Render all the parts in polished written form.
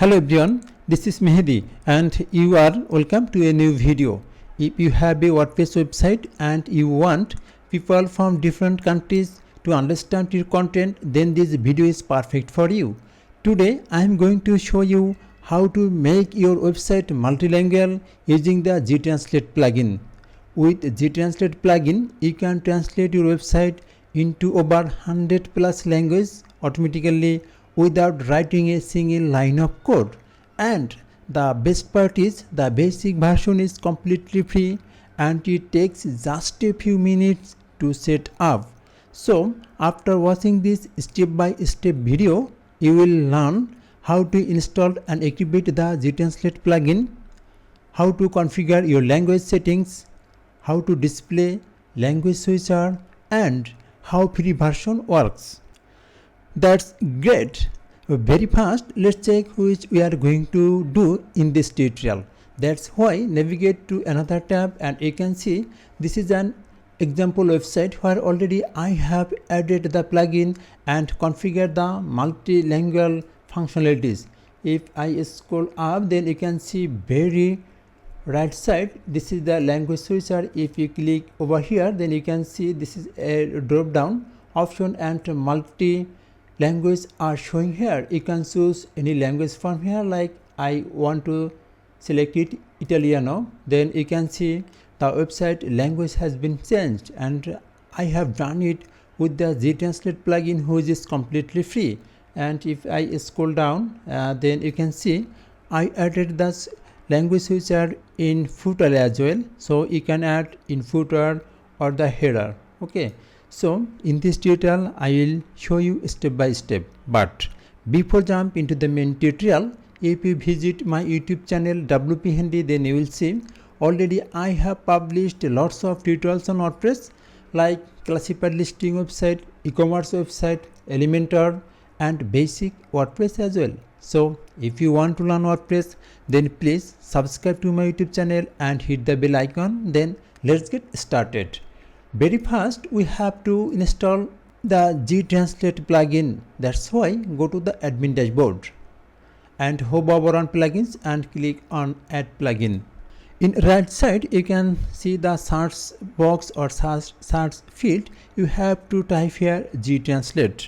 Hello everyone, this is Mehdi and you are welcome to a new video. If you have a WordPress website and you want people from different countries to understand your content, then this video is perfect for you. Today I am going to show you how to make your website multilingual using the GTranslate plugin. With GTranslate plugin, you can translate your website into over 100 plus languages automatically without writing a single line of code. And the best part is the basic version is completely free and it takes just a few minutes to set up. So after watching this step-by-step video, you will learn how to install and activate the GTranslate plugin, how to configure your language settings, how to display language switcher, and how free version works. That's great. Very fast, let's check which we are going to do in this tutorial. That's why navigate to another tab and you can see this is an example website where already I have added the plugin and configured the multilingual functionalities. If I scroll up, then you can see very right side, this is the language switcher. If you click over here, then you can see this is a drop down option and multi language are showing here. You can choose any language from here, like I want to select it Italiano. Then you can see the website language has been changed and I have done it with the GTranslate plugin, which is completely free. And if I scroll down, then you can see I added this language switcher in footer as well, so you can add in footer or the header. Okay, so in this tutorial I will show you step by step, but before jump into the main tutorial, if you visit my YouTube channel WP Handy, then you will see already I have published lots of tutorials on WordPress like classified listing website, e-commerce website, Elementor and basic WordPress as well. So if you want to learn WordPress, then please subscribe to my YouTube channel and hit the bell icon. Then let's get started. Very fast we have to install the GTranslate plugin. That's why go to the admin dashboard and hover over on plugins and click on add plugin. In right side you can see the search box or search field. You have to type here GTranslate.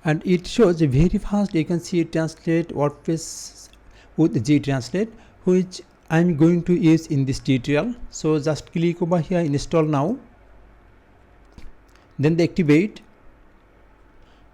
And it shows very fast. You can see translate WordPress with GTranslate, which I'm going to use in this tutorial. So just click over here, install now, then the activate.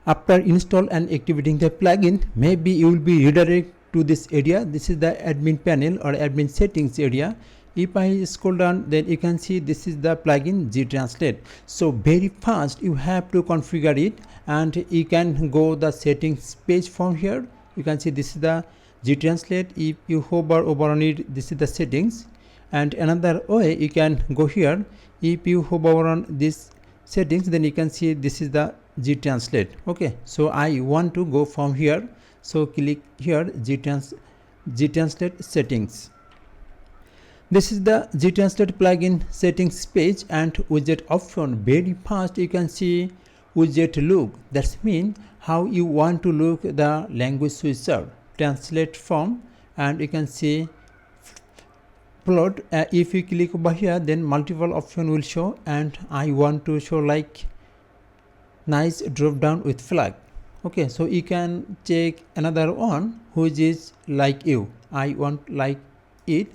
After install and activating the plugin, maybe you will be redirected to this area. This is the admin panel or admin settings area. If I scroll down, then you can see this is the plugin GTranslate. So very fast you have to configure it, and you can go the settings page from here. You can see this is the GTranslate. If you hover over on it, this is the settings. And another way you can go here, if you hover over on this settings, then you can see this is the GTranslate. Okay, so I want to go from here, so click here GTranslate settings. This is the GTranslate plugin settings page and widget option. Very fast you can see widget look. That means how you want to look the language switcher, translate from, and you can see plot. If you click over here, then multiple option will show, and I want to show like nice drop down with flag. Okay, so you can check another one which is like you. I want like it,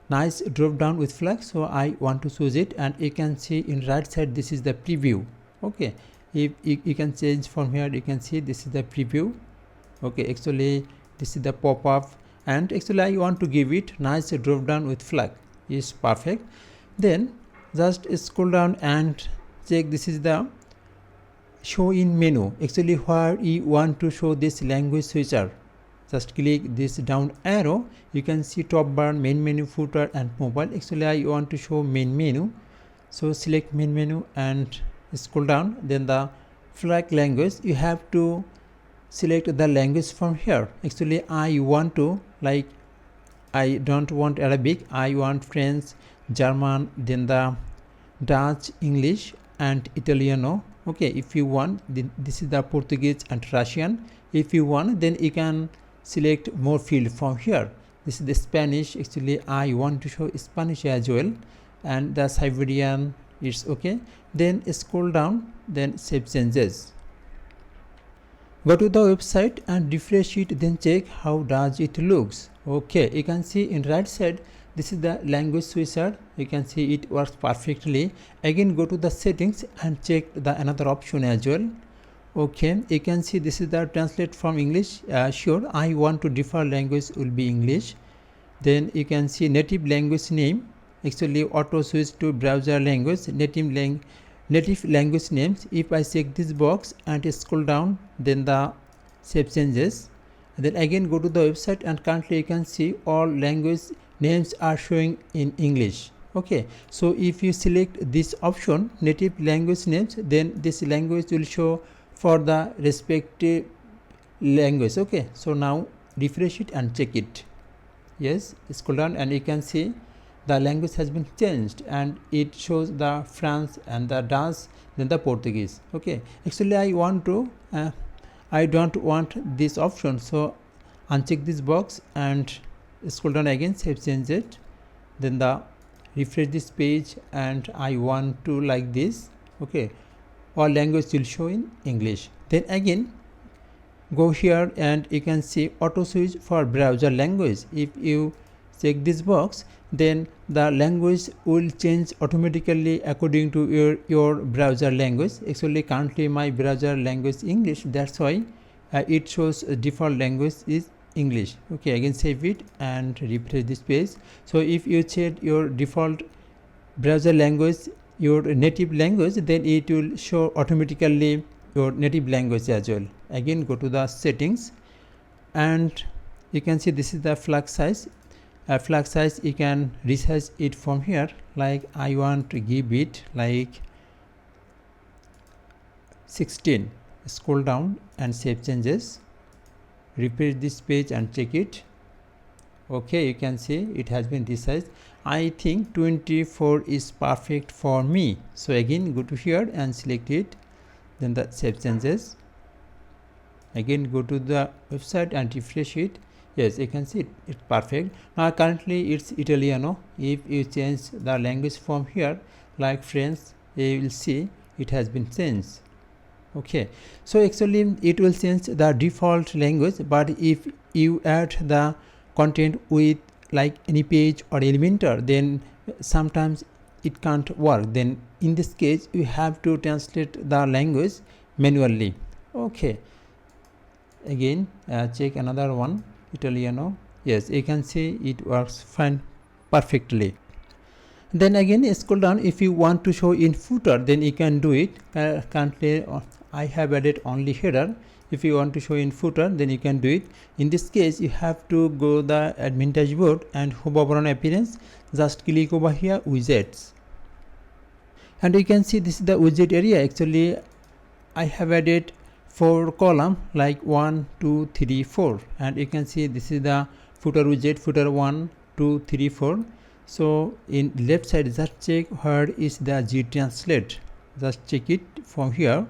nice drop down with flag, so I want to choose it. And you can see in right side this is the preview. Okay, if you can change from here, you can see this is the preview. Okay, actually this is the pop-up, and actually I want to give it nice drop down with flag is perfect. Then just scroll down and check this is the show in menu. Actually where you want to show this language switcher, just click this down arrow. You can see top bar, main menu, footer and mobile. Actually I want to show main menu, so select main menu and scroll down. Then the flag language, you have to select the language from here. Actually I want to, like, I don't want Arabic, I want French, German, then the Dutch, English and Italiano. Okay, if you want, then this is the Portuguese and Russian. If you want, then you can select more field from here. This is the Spanish. Actually I want to show Spanish as well, and the Siberian is okay. Then scroll down, then save changes. Go to the website and refresh it, then check how does it looks. Okay, you can see in right side, this is the language switcher. You can see it works perfectly. Again go to the settings and check the another option as well. Okay, you can see this is the translate from English. Sure, I want to default language will be English. Then you can see native language name. Actually auto switch to browser language, native language names. If I check this box and scroll down, then the save changes. Then again go to the website, and currently you can see all language names are showing in English. Okay, so if you select this option, native language names, then this language will show for the respective language. Okay, so now refresh it and check it. Yes, scroll down and you can see the language has been changed, and it shows the France and the Dutch, then the Portuguese. Okay, actually I want to I don't want this option, so uncheck this box and scroll down again, save change it, then the refresh this page, and I want to like this. Okay, all language will show in English. Then again go here and you can see auto switch for browser language. If you check this box, then the language will change automatically according to your browser language. Actually currently my browser language English, that's why it shows default language is English. Okay, again save it and refresh this page. So if you set your default browser language your native language, then it will show automatically your native language as well. Again go to the settings, and you can see this is the flag size. Flag size you can resize it from here, like I want to give it like 16. Scroll down and save changes, refresh this page and check it. Okay, you can see it has been resized. I think 24 is perfect for me. So again go to here and select it, then the save changes. Again go to the website and refresh it. Yes, you can see it's perfect. Now currently it's Italiano. If you change the language from here like French, you will see it has been changed. Okay, so actually it will change the default language, but if you add the content with like any page or Elementor, then sometimes it can't work. Then in this case you have to translate the language manually. Okay, again check another one, Italiano. Yes, you can see it works fine perfectly. Then again scroll down. If you want to show in footer, then you can do it. Currently I have added only header. If you want to show in footer, then you can do it. In this case you have to go the admin dashboard and hover on appearance, just click over here widgets, and you can see this is the widget area. Actually I have added 4 column like 1 2 3 4, and you can see this is the footer widget, footer 1 2 3 4. So in left side just check where is the GTranslate, just check it from here,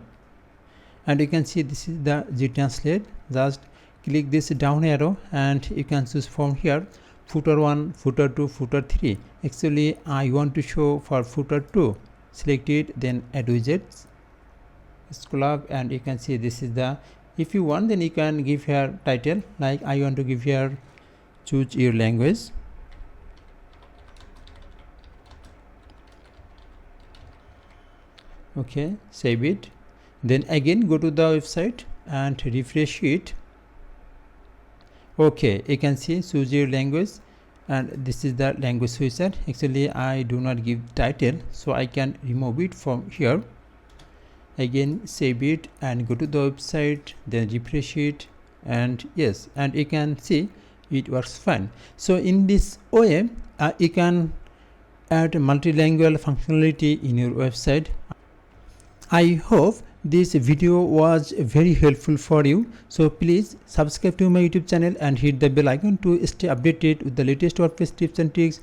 and you can see this is the GTranslate. Just click this down arrow and you can choose from here footer 1, footer 2, footer 3. Actually I want to show for footer 2. Select it, then add widgets, scroll up, and you can see this is the, if you want then you can give here title, like I want to give here choose your language. Okay, save it. Then again go to the website and refresh it. Okay, you can see choose your language, and this is the language switcher. Actually I do not give title, so I can remove it from here. Again save it and go to the website, then refresh it, and yes, and you can see it works fine. So in this way you can add multilingual functionality in your website. I hope this video was very helpful for you. So please subscribe to my YouTube channel and hit the bell icon to stay updated with the latest WordPress tips and tricks.